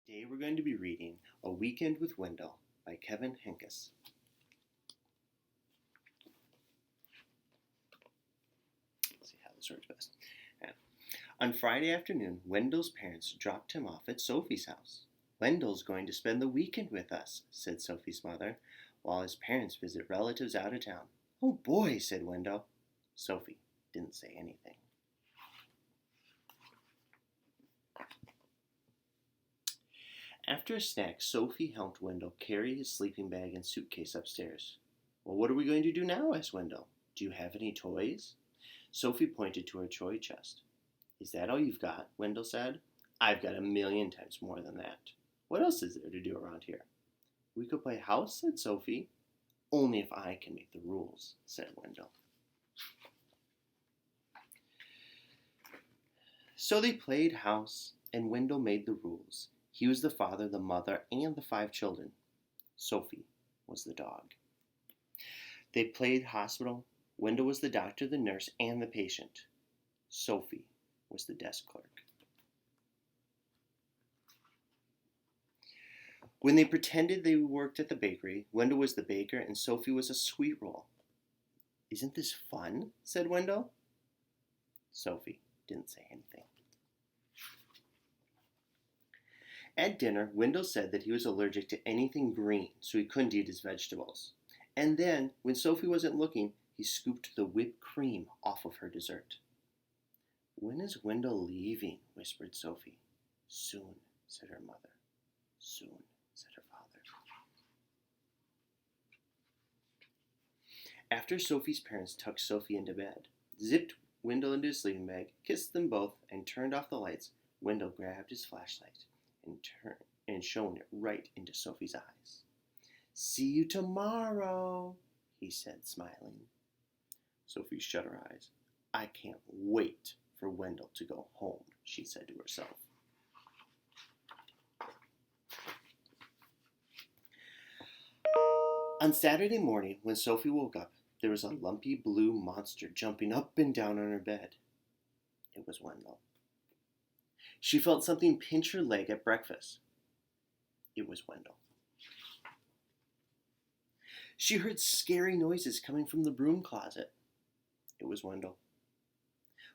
Today we're going to be reading A Weekend with Wendell by Kevin Henkes. Let's see how this works best. Yeah. On Friday afternoon, Wendell's parents dropped him off at Sophie's house. "Wendell's going to spend the weekend with us," said Sophie's mother, while his parents visit relatives out of town. "Oh boy," said Wendell. Sophie didn't say anything. After a snack, Sophie helped Wendell carry his sleeping bag and suitcase upstairs. "Well, what are we going to do now?" asked Wendell. "Do you have any toys?" Sophie pointed to her toy chest. "Is that all you've got?" Wendell said. "I've got 1,000,000 times more than that. What else is there to do around here?" "We could play house," said Sophie. "Only if I can make the rules," said Wendell. So they played house, and Wendell made the rules. He was the father, the mother, and the 5 children. Sophie was the dog. They played hospital. Wendell was the doctor, the nurse, and the patient. Sophie was the desk clerk. When they pretended they worked at the bakery, Wendell was the baker and Sophie was a sweet roll. "Isn't this fun?" said Wendell. Sophie didn't say anything. At dinner, Wendell said that he was allergic to anything green, so he couldn't eat his vegetables. And then, when Sophie wasn't looking, he scooped the whipped cream off of her dessert. "When is Wendell leaving?" whispered Sophie. "Soon," said her mother. "Soon," said her father. After Sophie's parents tucked Sophie into bed, zipped Wendell into his sleeping bag, kissed them both, and turned off the lights, Wendell grabbed his flashlight and shone it right into Sophie's eyes. "See you tomorrow," he said, smiling. Sophie shut her eyes. "I can't wait for Wendell to go home," she said to herself. On Saturday morning, when Sophie woke up, there was a lumpy blue monster jumping up and down on her bed. It was Wendell. She felt something pinch her leg at breakfast. It was Wendell. She heard scary noises coming from the broom closet. It was Wendell.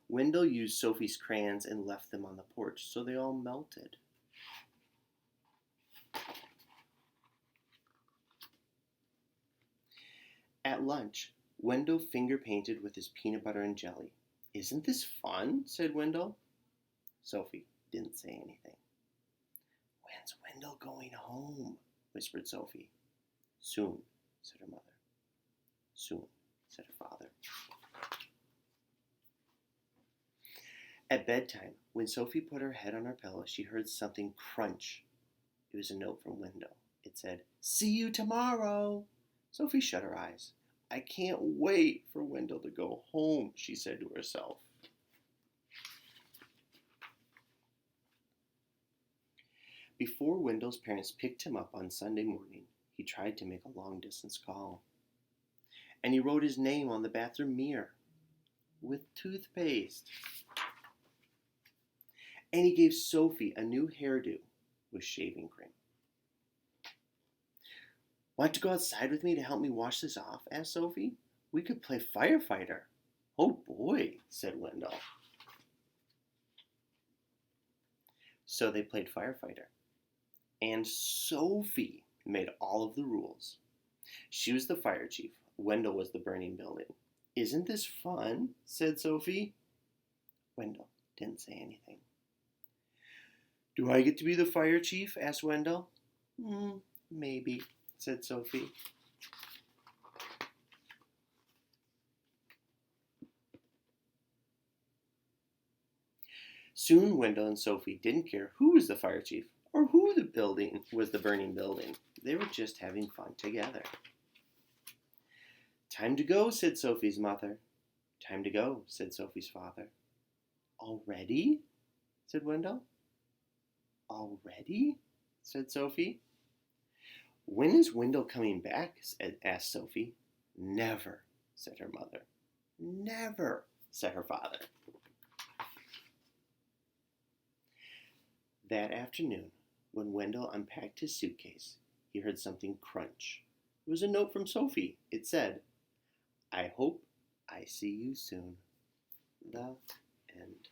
Wendell used Sophie's crayons and left them on the porch, so they all melted. At lunch, Wendell finger painted with his peanut butter and jelly. "Isn't this fun?" said Wendell. Sophie didn't say anything. "When's Wendell going home?" whispered Sophie. "Soon," said her mother. "Soon," said her father. At bedtime, when Sophie put her head on her pillow, she heard something crunch. It was a note from Wendell. It said, "See you tomorrow." Sophie shut her eyes. "I can't wait for Wendell to go home," she said to herself. Before Wendell's parents picked him up on Sunday morning, he tried to make a long-distance call. And he wrote his name on the bathroom mirror with toothpaste. And he gave Sophie a new hairdo with shaving cream. "Want to go outside with me to help me wash this off?" asked Sophie. "We could play firefighter." "Oh boy," said Wendell. So they played firefighter. And Sophie made all of the rules. She was the fire chief. Wendell was the burning building. "Isn't this fun?" said Sophie. Wendell didn't say anything. "Do I get to be the fire chief?" asked Wendell. Maybe," said Sophie. Soon Wendell and Sophie didn't care who was the fire chief or who the building was the burning building. They were just having fun together. "Time to go," said Sophie's mother. "Time to go," said Sophie's father. "Already?" said Wendell. "Already?" said Sophie. "When is Wendell coming back?" asked Sophie. "Never," said her mother. "Never," said her father. That afternoon, When Wendell unpacked his suitcase, he heard something crunch. It was a note from Sophie. It said, "I hope I see you soon." The end.